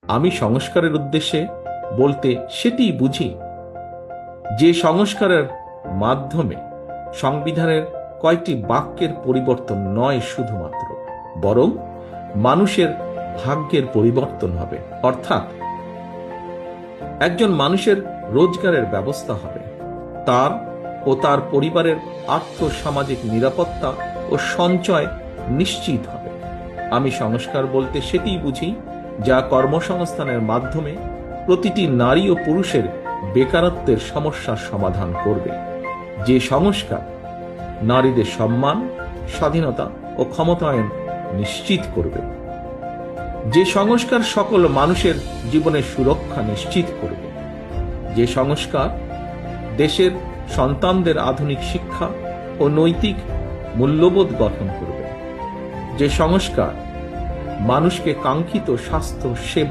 আমি সংস্কারের উদ্দেশ্যে বলতে সেটি বুঝি যে সংস্কারের মাধ্যমে সংবিধানের কয়েকটি বাক্যের পরিবর্তন নয় শুধুমাত্র, বরং মানুষের ভাগ্যের পরিবর্তন হবে। অর্থাৎ একজন মানুষের রোজগারের ব্যবস্থা হবে, তার ও তার পরিবারের আর্থ সামাজিক নিরাপত্তা ও সঞ্চয় নিশ্চিত হবে। আমি সংস্কার বলতে সেটিই বুঝি যা কর্মসংস্থানের মাধ্যমে প্রতিটি নারী ও পুরুষের বেকারত্বের সমস্যার সমাধান করবে। যে সংস্কার নারীদের সম্মান, স্বাধীনতা ও ক্ষমতায়ন নিশ্চিত করবে। যে সংস্কার সকল মানুষের জীবনের সুরক্ষা নিশ্চিত করবে। যে সংস্কার দেশের সন্তানদের আধুনিক শিক্ষা ও নৈতিক মূল্যবোধ গঠন করবে। যে সংস্কার মানুষকে কাঙ্ক্ষিত স্বাস্থ্য সেবা